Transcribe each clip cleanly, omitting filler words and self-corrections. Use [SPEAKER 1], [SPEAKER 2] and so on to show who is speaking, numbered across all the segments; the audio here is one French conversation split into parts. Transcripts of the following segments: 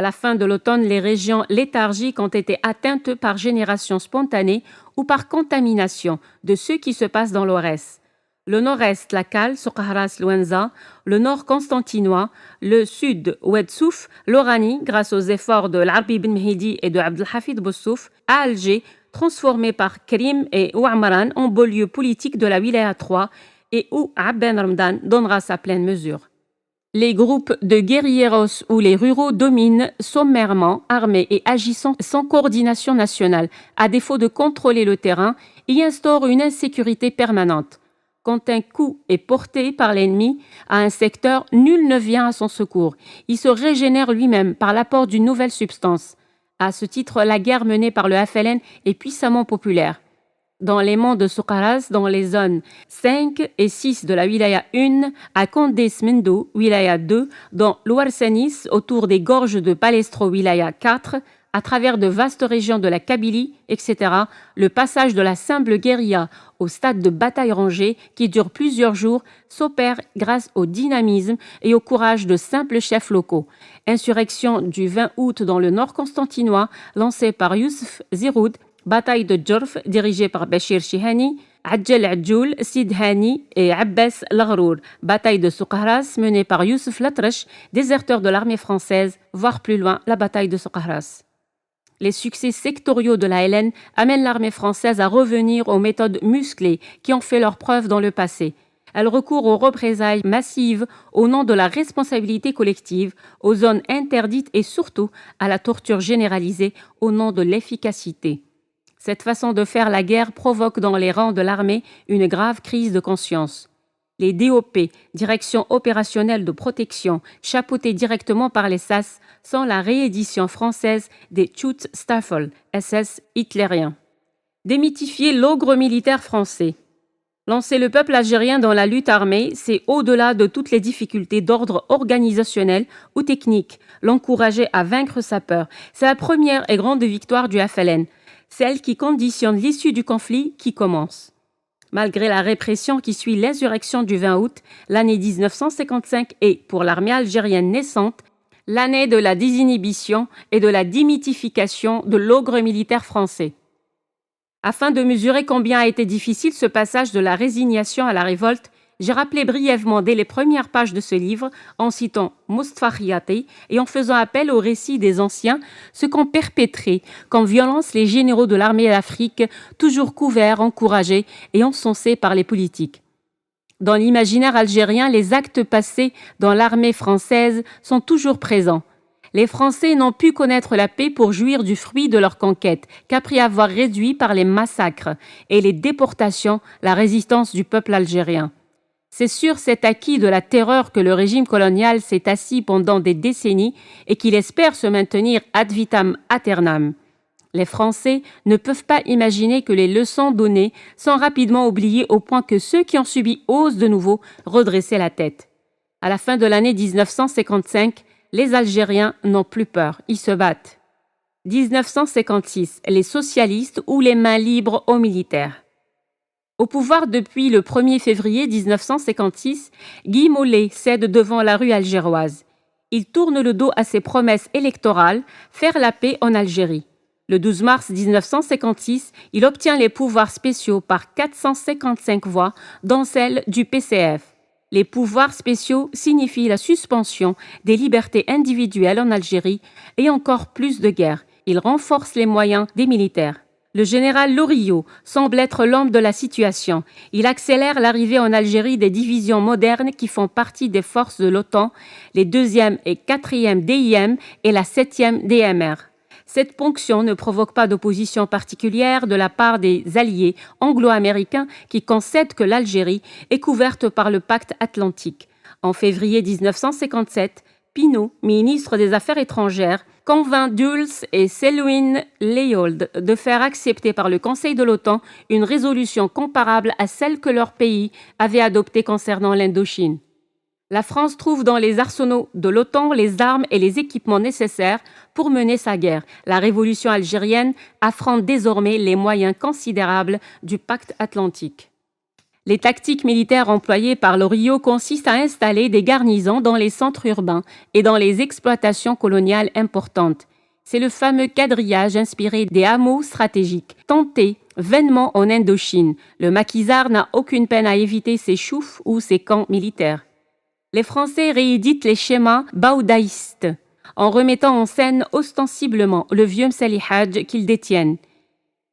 [SPEAKER 1] À la fin de l'automne, les régions léthargiques ont été atteintes par génération spontanée ou par contamination de ce qui se passe dans l'Aurès. Le nord-est, la Cale, Soqahras, Louenza, le nord constantinois, le sud, Oued Souf, l'Oranie, grâce aux efforts de l'Arbi Ben Mehdi et de Abdelhafid Boussouf, à Alger, transformé par Krim et Ouamaran en beau lieu politique de la Wilaya 3 et où Abben Ramdan donnera sa pleine mesure. Les groupes de guérilleros ou les ruraux dominent sommairement, armés et agissant sans coordination nationale, à défaut de contrôler le terrain, y instaurent une insécurité permanente. Quand un coup est porté par l'ennemi à un secteur, nul ne vient à son secours. Il se régénère lui-même par l'apport d'une nouvelle substance. À ce titre, la guerre menée par le FLN est puissamment populaire. Dans les monts de Soqahras, dans les zones 5 et 6 de la Wilaya 1, à Condé Smendo, Wilaya 2, dans l'Ouarsanis, autour des gorges de Palestro, Wilaya 4, à travers de vastes régions de la Kabylie, etc., le passage de la simple guérilla au stade de bataille rangée, qui dure plusieurs jours, s'opère grâce au dynamisme et au courage de simples chefs locaux. Insurrection du 20 août dans le nord constantinois, lancée par Youssef Ziroud, bataille de Djorf dirigée par Bachir Chihani, Adjel Adjoul, Sid Hani et Abbas Laghrour, bataille de Soqahras menée par Youssef Latrache, déserteur de l'armée française, voire plus loin, la bataille de Soqahras. Les succès sectoriaux de la LN amènent l'armée française à revenir aux méthodes musclées qui ont fait leur preuve dans le passé. Elle recourt aux représailles massives au nom de la responsabilité collective, aux zones interdites et surtout à la torture généralisée au nom de l'efficacité. Cette façon de faire la guerre provoque dans les rangs de l'armée une grave crise de conscience. Les DOP, Direction opérationnelle de protection, chapeautées directement par les SAS, sont la réédition française des Schutzstaffel, SS hitlériens. Démythifier l'ogre militaire français. Lancer le peuple algérien dans la lutte armée, c'est au-delà de toutes les difficultés d'ordre organisationnel ou technique, l'encourager à vaincre sa peur. C'est la première et grande victoire du FLN, celle qui conditionne l'issue du conflit qui commence. Malgré la répression qui suit l'insurrection du 20 août, l'année 1955 est, pour l'armée algérienne naissante, l'année de la désinhibition et de la démythification de l'ogre militaire français. Afin de mesurer combien a été difficile ce passage de la résignation à la révolte, j'ai rappelé brièvement dès les premières pages de ce livre, en citant Moustapha Khiati et en faisant appel au récit des anciens, ce qu'ont perpétré comme violence les généraux de l'armée d'Afrique, toujours couverts, encouragés et encensés par les politiques. Dans l'imaginaire algérien, les actes passés dans l'armée française sont toujours présents. Les Français n'ont pu connaître la paix pour jouir du fruit de leur conquête qu'après avoir réduit par les massacres et les déportations la résistance du peuple algérien. C'est sur cet acquis de la terreur que le régime colonial s'est assis pendant des décennies et qu'il espère se maintenir ad vitam aeternam. Les Français ne peuvent pas imaginer que les leçons données sont rapidement oubliées au point que ceux qui ont subi osent de nouveau redresser la tête. À la fin de l'année 1955, les Algériens n'ont plus peur, ils se battent. 1956, les socialistes ou les mains libres aux militaires. Au pouvoir depuis le 1er février 1956, Guy Mollet cède devant la rue algéroise. Il tourne le dos à ses promesses électorales, faire la paix en Algérie. Le 12 mars 1956, il obtient les pouvoirs spéciaux par 455 voix, dont celle du PCF. Les pouvoirs spéciaux signifient la suspension des libertés individuelles en Algérie et encore plus de guerre. Il renforce les moyens des militaires. Le général Loriot semble être l'homme de la situation. Il accélère l'arrivée en Algérie des divisions modernes qui font partie des forces de l'OTAN, les 2e et 4e DIM et la 7e DMR. Cette ponction ne provoque pas d'opposition particulière de la part des alliés anglo-américains qui concèdent que l'Algérie est couverte par le pacte atlantique. En février 1957, Pinault, ministre des Affaires étrangères, convainc Dulles et Selwyn Leyold de faire accepter par le Conseil de l'OTAN une résolution comparable à celle que leur pays avait adoptée concernant l'Indochine. La France trouve dans les arsenaux de l'OTAN les armes et les équipements nécessaires pour mener sa guerre. La révolution algérienne affronte désormais les moyens considérables du pacte atlantique. Les tactiques militaires employées par le Rio consistent à installer des garnisons dans les centres urbains et dans les exploitations coloniales importantes. C'est le fameux quadrillage inspiré des hameaux stratégiques, tenté vainement en Indochine. Le maquisard n'a aucune peine à éviter ses choufs ou ses camps militaires. Les Français rééditent les schémas baoudaïstes en remettant en scène ostensiblement le vieux Msalihadj qu'ils détiennent.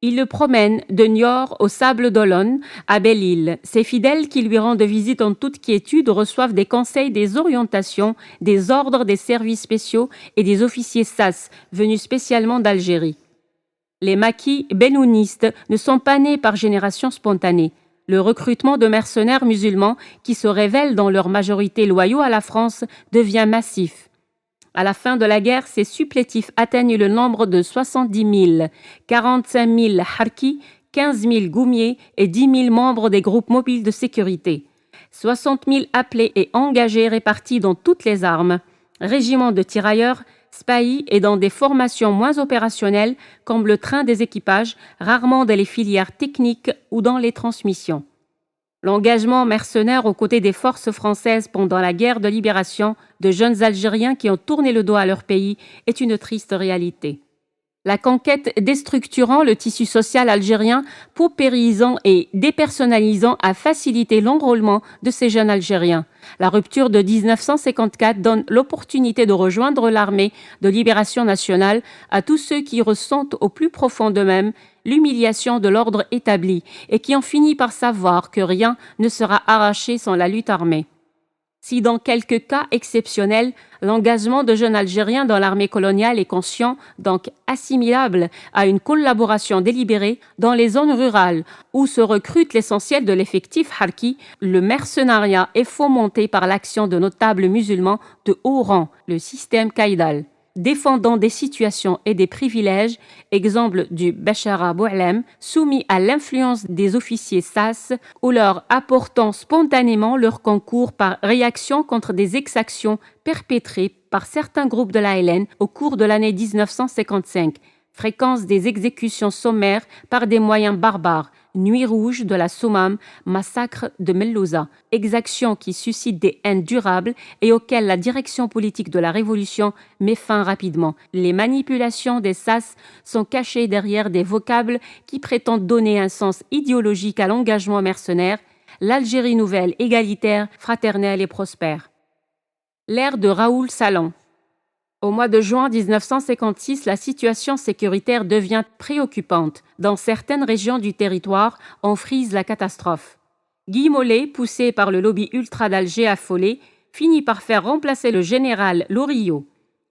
[SPEAKER 1] Ils le promènent de Niort au Sable d'Olonne à Belle-Île. Ses fidèles qui lui rendent visite en toute quiétude reçoivent des conseils, des orientations, des ordres des services spéciaux et des officiers SAS venus spécialement d'Algérie. Les maquis benounistes ne sont pas nés par génération spontanée. Le recrutement de mercenaires musulmans qui se révèlent dans leur majorité loyaux à la France devient massif. À la fin de la guerre, ces supplétifs atteignent le nombre de 70 000, 45 000 harkis, 15 000 goumiers et 10 000 membres des groupes mobiles de sécurité. 60 000 appelés et engagés répartis dans toutes les armes, régiments de tirailleurs, spahis et dans des formations moins opérationnelles comme le train des équipages, rarement dans les filières techniques ou dans les transmissions. L'engagement mercenaire aux côtés des forces françaises pendant la guerre de libération de jeunes Algériens qui ont tourné le dos à leur pays est une triste réalité. La conquête déstructurant le tissu social algérien, paupérisant et dépersonnalisant a facilité l'enrôlement de ces jeunes Algériens. La rupture de 1954 donne l'opportunité de rejoindre l'armée de libération nationale à tous ceux qui ressentent au plus profond d'eux-mêmes l'humiliation de l'ordre établi et qui ont fini par savoir que rien ne sera arraché sans la lutte armée. Si dans quelques cas exceptionnels, l'engagement de jeunes Algériens dans l'armée coloniale est conscient, donc assimilable à une collaboration délibérée dans les zones rurales où se recrute l'essentiel de l'effectif harki, le mercenariat est fomenté par l'action de notables musulmans de haut rang, le système Qaïdal. Défendant des situations et des privilèges, exemple du Bachara Boualem, soumis à l'influence des officiers SAS ou leur apportant spontanément leur concours par réaction contre des exactions perpétrées par certains groupes de l'ALN au cours de l'année 1955. Fréquence des exécutions sommaires par des moyens barbares, Nuit rouge de la Sommam, massacre de Mellouza, exactions qui suscitent des haines durables et auxquelles la direction politique de la Révolution met fin rapidement. Les manipulations des SAS sont cachées derrière des vocables qui prétendent donner un sens idéologique à l'engagement mercenaire, l'Algérie nouvelle, égalitaire, fraternelle et prospère. L'ère de Raoul Salan. Au mois de juin 1956, la situation sécuritaire devient préoccupante. Dans certaines régions du territoire, on frise la catastrophe. Guy Mollet, poussé par le lobby ultra d'Alger affolé, finit par faire remplacer le général Loriot.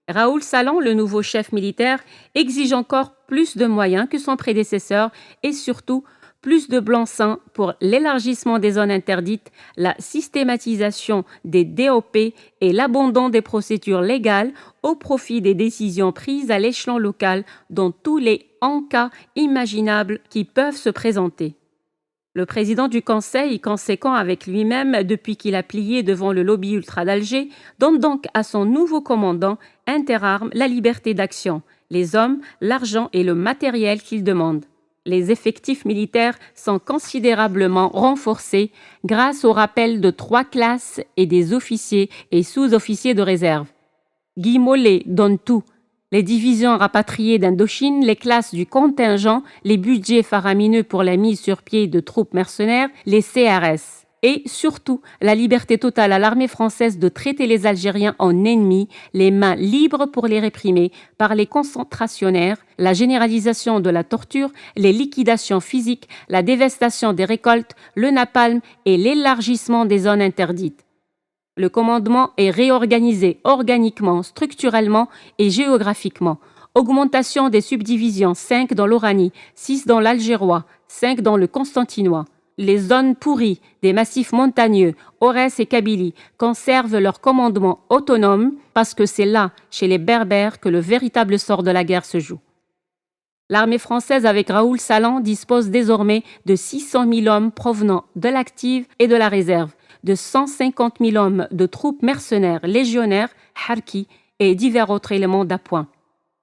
[SPEAKER 1] Raoul Salan, le nouveau chef militaire, exige encore plus de moyens que son prédécesseur et surtout plus de blanc-seing pour l'élargissement des zones interdites, la systématisation des DOP et l'abandon des procédures légales au profit des décisions prises à l'échelon local dans tous les en-cas imaginables qui peuvent se présenter. Le président du Conseil, conséquent avec lui-même depuis qu'il a plié devant le lobby ultra d'Alger, donne donc à son nouveau commandant interarmes la liberté d'action, les hommes, l'argent et le matériel qu'il demande. Les effectifs militaires sont considérablement renforcés grâce au rappel de 3 classes et des officiers et sous-officiers de réserve. Guy Mollet donne tout. Les divisions rapatriées d'Indochine, les classes du contingent, les budgets faramineux pour la mise sur pied de troupes mercenaires, les CRS. Et surtout, la liberté totale à l'armée française de traiter les Algériens en ennemis, les mains libres pour les réprimer par les concentrationnaires, la généralisation de la torture, les liquidations physiques, la dévastation des récoltes, le napalm et l'élargissement des zones interdites. Le commandement est réorganisé organiquement, structurellement et géographiquement. Augmentation des subdivisions, 5 dans l'Oranie, 6 dans l'Algérois, 5 dans le Constantinois. Les zones pourries des massifs montagneux, Aurès et Kabylie, conservent leur commandement autonome parce que c'est là, chez les Berbères, que le véritable sort de la guerre se joue. L'armée française avec Raoul Salan dispose désormais de 600 000 hommes provenant de l'active et de la réserve, de 150 000 hommes de troupes mercenaires, légionnaires, harkis et divers autres éléments d'appoint.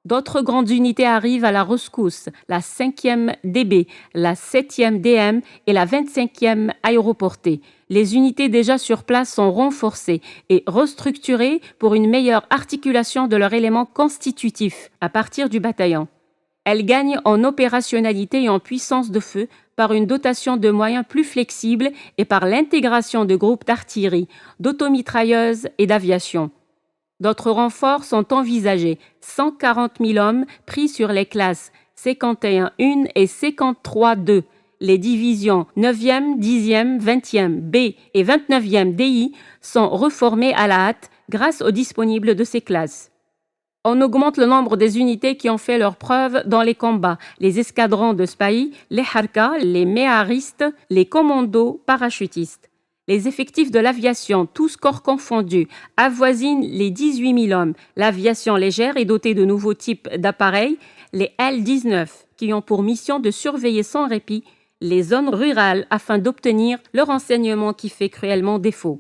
[SPEAKER 1] D'autres grandes unités arrivent à la rescousse, la 5e DB, la 7e DM et la 25e aéroportée. Les unités déjà sur place sont renforcées et restructurées pour une meilleure articulation de leurs éléments constitutifs à partir du bataillon. Elles gagnent en opérationnalité et en puissance de feu par une dotation de moyens plus flexible et par l'intégration de groupes d'artillerie, d'automitrailleuses et d'aviation. D'autres renforts sont envisagés, 140 000 hommes pris sur les classes 51-1 et 53-2. Les divisions 9e, 10e, 20e B et 29e DI sont reformées à la hâte grâce aux disponibles de ces classes. On augmente le nombre des unités qui ont fait leurs preuves dans les combats, les escadrons de Spahis, les Harkas, les méharistes, les commandos parachutistes. Les effectifs de l'aviation, tous corps confondus, avoisinent les 18 000 hommes. L'aviation légère est dotée de nouveaux types d'appareils, les L-19, qui ont pour mission de surveiller sans répit les zones rurales afin d'obtenir le renseignement qui fait cruellement défaut.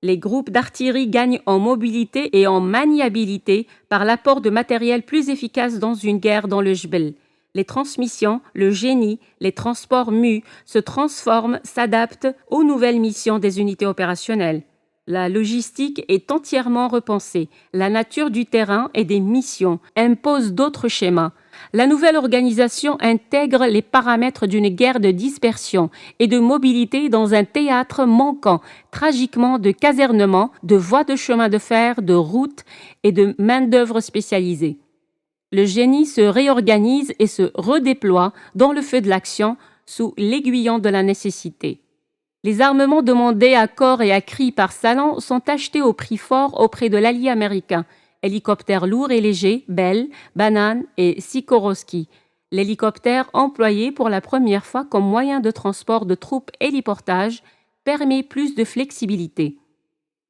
[SPEAKER 1] Les groupes d'artillerie gagnent en mobilité et en maniabilité par l'apport de matériel plus efficace dans une guerre dans le Jbel. Les transmissions, le génie, les transports mus se transforment, s'adaptent aux nouvelles missions des unités opérationnelles. La logistique est entièrement repensée. La nature du terrain et des missions impose d'autres schémas. La nouvelle organisation intègre les paramètres d'une guerre de dispersion et de mobilité dans un théâtre manquant tragiquement de casernement, de voies de chemin de fer, de routes et de main-d'œuvre spécialisée. Le génie se réorganise et se redéploie dans le feu de l'action sous l'aiguillon de la nécessité. Les armements demandés à corps et à cri par Salan sont achetés au prix fort auprès de l'allié américain. Hélicoptères lourds et légers, Bell, Banane et Sikorsky. L'hélicoptère employé pour la première fois comme moyen de transport de troupes héliportage permet plus de flexibilité.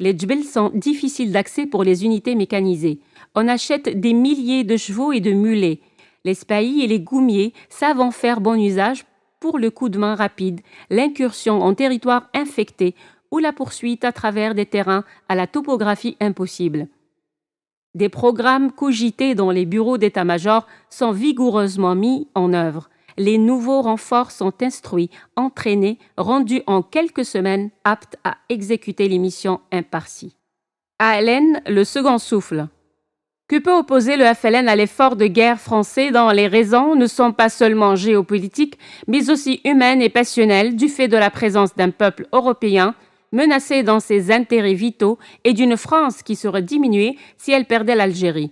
[SPEAKER 1] Les Jbel sont difficiles d'accès pour les unités mécanisées. On achète des milliers de chevaux et de mulets. Les Spahis et les Goumiers savent en faire bon usage pour le coup de main rapide, l'incursion en territoire infecté ou la poursuite à travers des terrains à la topographie impossible. Des programmes cogités dans les bureaux d'état-major sont vigoureusement mis en œuvre. Les nouveaux renforts sont instruits, entraînés, rendus en quelques semaines aptes à exécuter les missions imparties. ALN, le second souffle. Que peut opposer le FLN à l'effort de guerre français dont les raisons ne sont pas seulement géopolitiques, mais aussi humaines et passionnelles du fait de la présence d'un peuple européen menacé dans ses intérêts vitaux et d'une France qui serait diminuée si elle perdait l'Algérie.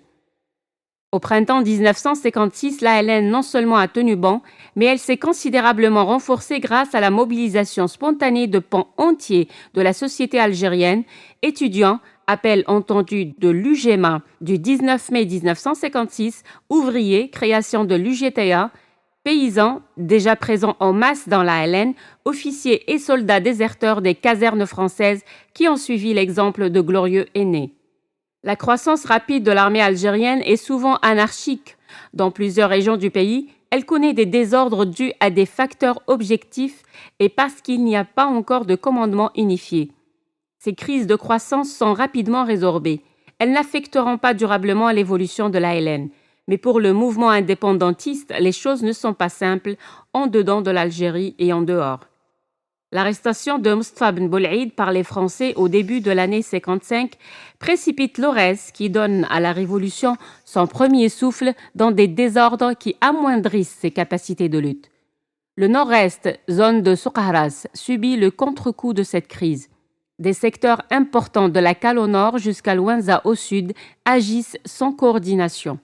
[SPEAKER 1] Au printemps 1956, l'ALN non seulement a tenu bon, mais elle s'est considérablement renforcée grâce à la mobilisation spontanée de pans entiers de la société algérienne, étudiants, appel entendu de l'UGMA du 19 mai 1956, ouvriers, création de l'UGTA, paysans, déjà présents en masse dans l'ALN, officiers et soldats déserteurs des casernes françaises qui ont suivi l'exemple de glorieux aînés. La croissance rapide de l'armée algérienne est souvent anarchique. Dans plusieurs régions du pays, elle connaît des désordres dus à des facteurs objectifs et parce qu'il n'y a pas encore de commandement unifié. Ces crises de croissance sont rapidement résorbées. Elles n'affecteront pas durablement l'évolution de l'ALN. Mais pour le mouvement indépendantiste, les choses ne sont pas simples en dedans de l'Algérie et en dehors. L'arrestation de Mustafa Ben Boulaïd par les Français au début de l'année 55 précipite l'Aurès qui donne à la Révolution son premier souffle dans des désordres qui amoindrissent ses capacités de lutte. Le nord-est, zone de Soukharas, subit le contre-coup de cette crise. Des secteurs importants de la Cale au nord jusqu'à Louenza au sud agissent sans coordination.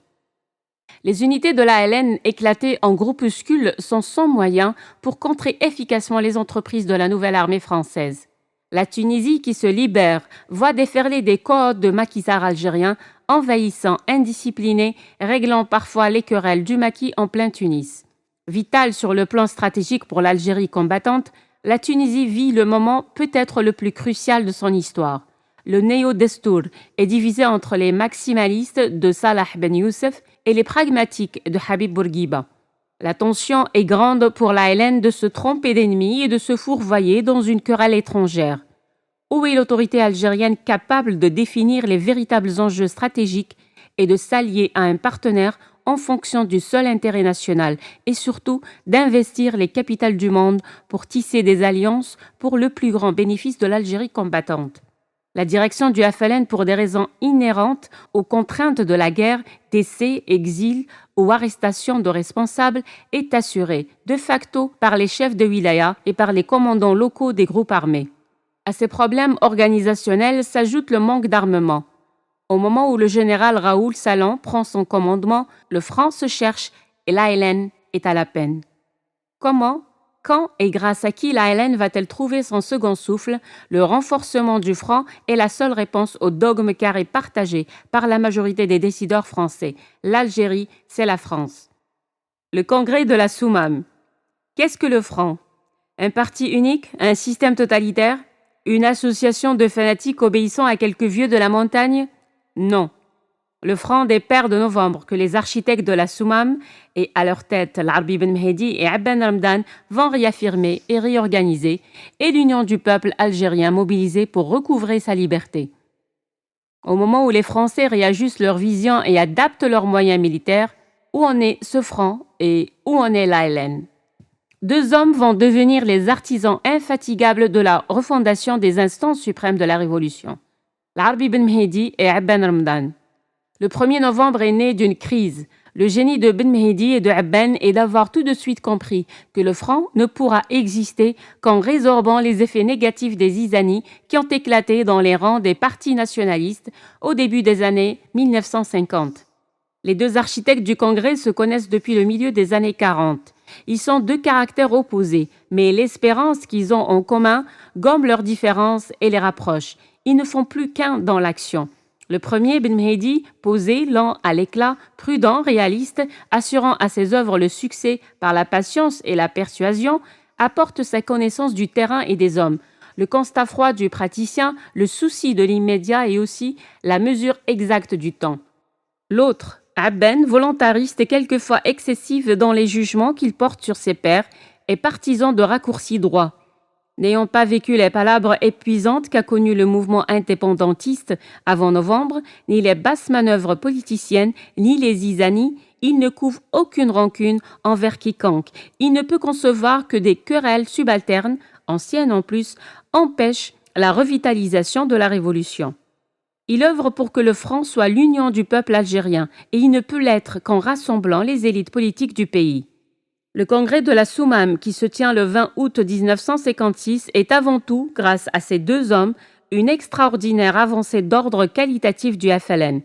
[SPEAKER 1] Les unités de l'ALN éclatées en groupuscules sont sans moyens pour contrer efficacement les entreprises de la nouvelle armée française. La Tunisie qui se libère voit déferler des cohortes de maquisards algériens envahissants, indisciplinés, réglant parfois les querelles du maquis en plein Tunis. Vitale sur le plan stratégique pour l'Algérie combattante, la Tunisie vit le moment peut-être le plus crucial de son histoire. Le néo-Destour est divisé entre les maximalistes de Salah Ben Youssef et les pragmatiques de Habib Bourguiba. La tension est grande pour l'ALN de se tromper d'ennemi et de se fourvoyer dans une querelle étrangère. Où est l'autorité algérienne capable de définir les véritables enjeux stratégiques et de s'allier à un partenaire en fonction du seul intérêt national et surtout d'investir les capitales du monde pour tisser des alliances pour le plus grand bénéfice de l'Algérie combattante. La direction du FLN, pour des raisons inhérentes aux contraintes de la guerre, décès, exil ou arrestation de responsables, est assurée de facto par les chefs de wilaya et par les commandants locaux des groupes armés. À ces problèmes organisationnels s'ajoute le manque d'armement. Au moment où le général Raoul Salan prend son commandement, le franc se cherche et l'ALN est à la peine. Comment, quand et grâce à qui l'ALN va-t-elle trouver son second souffle? Le renforcement du franc est la seule réponse au dogme carré partagé par la majorité des décideurs français. L'Algérie, c'est la France. Le congrès de la Soumam. Qu'est-ce que le franc? Un parti unique? Un système totalitaire? Une association de fanatiques obéissant à quelques vieux de la montagne? Non. Le front des Pères de Novembre que les architectes de la Soumam et à leur tête l'Arbi Ben Mehdi et Abben Ramdan vont réaffirmer et réorganiser et l'union du peuple algérien mobilisé pour recouvrer sa liberté. Au moment où les Français réajustent leur vision et adaptent leurs moyens militaires, où en est ce front et où en est l'ALN? Deux hommes vont devenir les artisans infatigables de la refondation des instances suprêmes de la Révolution. L'Arbi Ben Mehdi et Abben Ramdan. Le 1er novembre est né d'une crise. Le génie de Ben Mehdi et de Abben est d'avoir tout de suite compris que le franc ne pourra exister qu'en résorbant les effets négatifs des isanies qui ont éclaté dans les rangs des partis nationalistes au début des années 1950. Les deux architectes du Congrès se connaissent depuis le milieu des années 40. Ils sont deux caractères opposés, mais l'espérance qu'ils ont en commun gomme leurs différences et les rapproche. Ils ne font plus qu'un dans l'action. Le premier, Ben Mehdi, posé, lent à l'éclat, prudent, réaliste, assurant à ses œuvres le succès par la patience et la persuasion, apporte sa connaissance du terrain et des hommes, le constat froid du praticien, le souci de l'immédiat et aussi la mesure exacte du temps. L'autre, Abben, volontariste et quelquefois excessif dans les jugements qu'il porte sur ses pairs, est partisan de raccourcis droits. N'ayant pas vécu les palabres épuisantes qu'a connues le mouvement indépendantiste avant novembre, ni les basses manœuvres politiciennes, ni les isanies, il ne couvre aucune rancune envers quiconque. Il ne peut concevoir que des querelles subalternes, anciennes en plus, empêchent la revitalisation de la Révolution. Il œuvre pour que le franc soit l'union du peuple algérien, et il ne peut l'être qu'en rassemblant les élites politiques du pays. Le congrès de la Soumam, qui se tient le 20 août 1956, est avant tout, grâce à ces deux hommes, une extraordinaire avancée d'ordre qualitatif du FLN.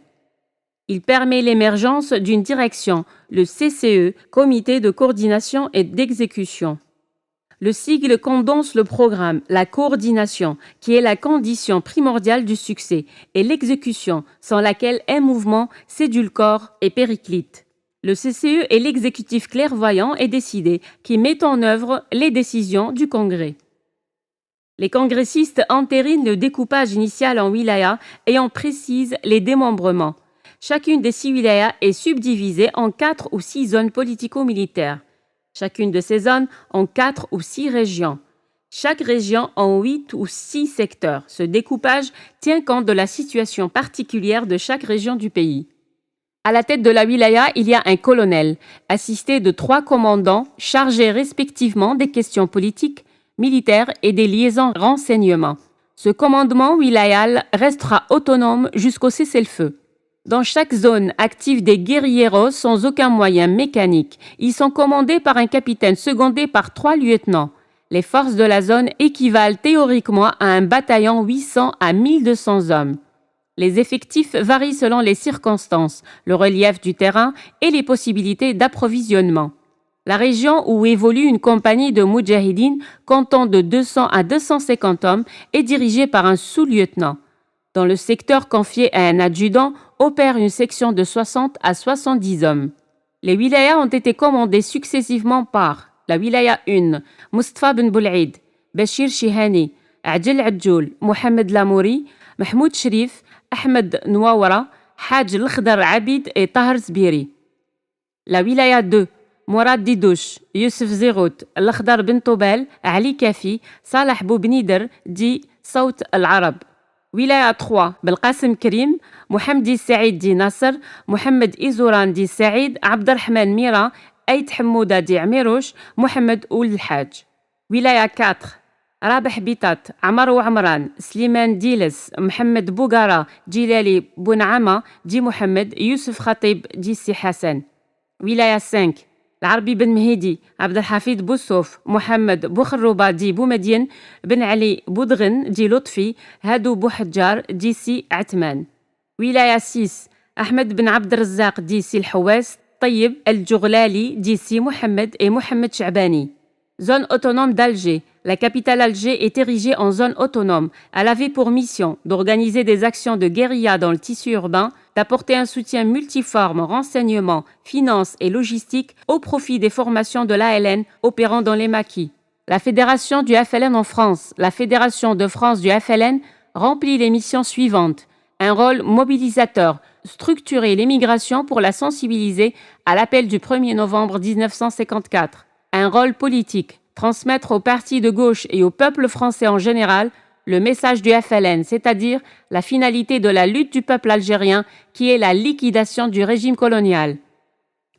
[SPEAKER 1] Il permet l'émergence d'une direction, le CCE, Comité de coordination et d'exécution. Le sigle condense le programme, la coordination, qui est la condition primordiale du succès, et l'exécution, sans laquelle un mouvement s'édulcore et périclite. Le CCE est l'exécutif clairvoyant et décidé qui met en œuvre les décisions du Congrès. Les congressistes entérinent le découpage initial en wilayas et en précisent les démembrements. Chacune des 6 wilayas est subdivisée en 4 ou 6 zones politico-militaires. Chacune de ces zones en 4 ou 6 régions. Chaque région en 8 ou 6 secteurs. Ce découpage tient compte de la situation particulière de chaque région du pays. À la tête de la wilaya, il y a un colonel, assisté de 3 commandants chargés respectivement des questions politiques, militaires et des liaisons renseignements. Ce commandement wilayal restera autonome jusqu'au cessez-le-feu. Dans chaque zone active des guérilleros sans aucun moyen mécanique. Ils sont commandés par un capitaine secondé par 3 lieutenants. Les forces de la zone équivalent théoriquement à un bataillon 800 à 1200 hommes. Les effectifs varient selon les circonstances, le relief du terrain et les possibilités d'approvisionnement. La région où évolue une compagnie de Moudjahidine comptant de 200 à 250 hommes est dirigée par un sous-lieutenant. Dans le secteur confié à un adjudant, opère une section de 60 à 70 hommes. Les wilayas ont été commandés successivement par la wilaya 1, Mustafa Ben Boulaïd, Bachir Chihani, Adjel Adjoul, Mohamed Lamouri, Mahmoud Shrif, Ahmed Nouawara, Haj Al-Khdar Abid et Tahar Zbiri. La wilaya 2, Mourad Didouche, Youssef Zerout, Al-Khdar Ben Toubel, Ali Kafi, Salah Boubnider, dit Saut Al-Arab. ولاية 3 بالقاسم كريم، محمدي السعيد دي ناصر، محمد إيزوران دي سعيد، عبد الرحمن ميرا، أيت حمودة دي عميروش، محمد أول الحاج. ولاية 4 رابح بيطات، عمر وعمران، سليمان ديلس، محمد بوغارا، جلالي بونعمة دي محمد، يوسف خطيب دي سي حسن. ولاية 5 العربي بن مهيدي، عبد الحفيظ بوصوف، محمد بوخروبا دي بومدين، بن علي بودغن دي لطفي، هادو بوحجار دي سي عثمان. ولاية 6 أحمد بن عبد الرزاق دي سي الحواس، طيب الجغلالي دي سي محمد et محمد شعباني. Zone autonome d'Alger. La capitale Alger est érigée en zone autonome. Elle avait pour mission d'organiser des actions de guérilla dans le tissu urbain, d'apporter un soutien multiforme, renseignement, finances et logistique au profit des formations de l'ALN opérant dans les maquis. La fédération du FLN en France, la fédération de France du FLN, remplit les missions suivantes. Un rôle mobilisateur, structurer l'émigration pour la sensibiliser à l'appel du 1er novembre 1954. Un rôle politique, transmettre aux partis de gauche et au peuple français en général le message du FLN, c'est-à-dire la finalité de la lutte du peuple algérien qui est la liquidation du régime colonial.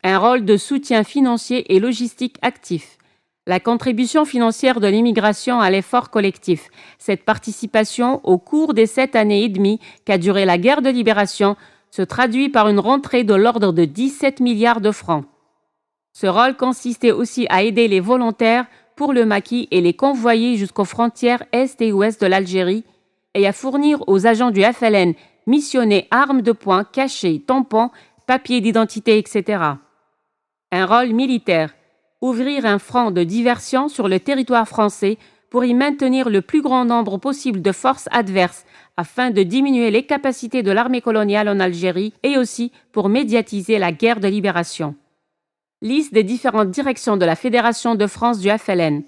[SPEAKER 1] Un rôle de soutien financier et logistique actif. La contribution financière de l'immigration à l'effort collectif. Cette participation au cours des 7 années et demie qu'a duré la guerre de libération se traduit par une rentrée de l'ordre de 17 milliards de francs. Ce rôle consistait aussi à aider les volontaires pour le maquis et les convoyer jusqu'aux frontières est et ouest de l'Algérie et à fournir aux agents du FLN missionnés armes de poing, cachets, tampons, papiers d'identité, etc. Un rôle militaire. Ouvrir un front de diversion sur le territoire français pour y maintenir le plus grand nombre possible de forces adverses afin de diminuer les capacités de l'armée coloniale en Algérie et aussi pour médiatiser la guerre de libération. Liste des différentes directions de la Fédération de France du FLN.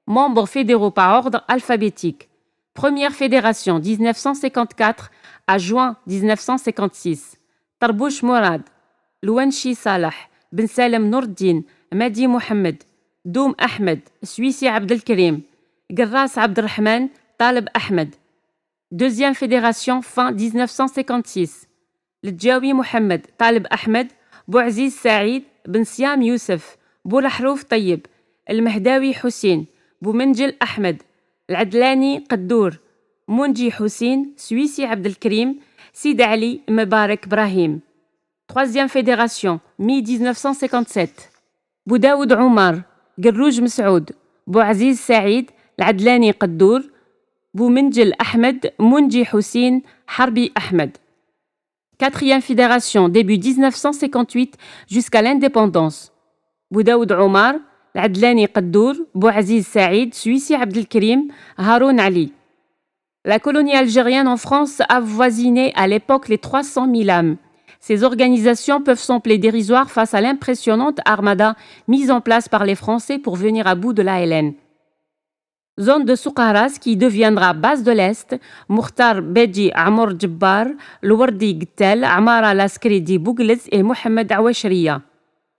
[SPEAKER 1] Membres fédéraux par ordre alphabétique. Première fédération 1954 à juin 1956. Tarbouch Mourad, Louenchi Salah, Ben Salem Nourdin, Madi Mohamed, Doum Ahmed, Suissi Abdelkarim, Garras Abdelrahman, Talib Ahmed. Deuxième fédération fin 1956. L'Djawi Mohamed, Talib Ahmed, Bouaziz Saïd, بن سيام يوسف، بو الحروف طيب، المهداوي حسين، بو منجل أحمد، العدلاني قدور، منجي حسين، سويسي عبد الكريم، سيد علي مبارك إبراهيم. Troisième fédération, mi-1957. بو داود عمر، قروج مسعود، بو عزيز سعيد، العدلاني قدور، بو منجل أحمد، منجي حسين، حربي أحمد. Quatrième fédération, début 1958 jusqu'à l'indépendance. Boudaoud Omar, L'Adlani Qaddour, Bouaziz Saïd, Suissi Abdelkarim, Haroun Ali. La colonie algérienne en France avoisinait à l'époque les 300 000 âmes. Ces organisations peuvent sembler dérisoires face à l'impressionnante armada mise en place par les Français pour venir à bout de l'ALN. Zone de Soukaras qui deviendra base de l'Est, Mukhtar Bedji Amour Djibbar, Louardi Gtel, Amara Laskridi Bouglez et Mohamed Awashriya.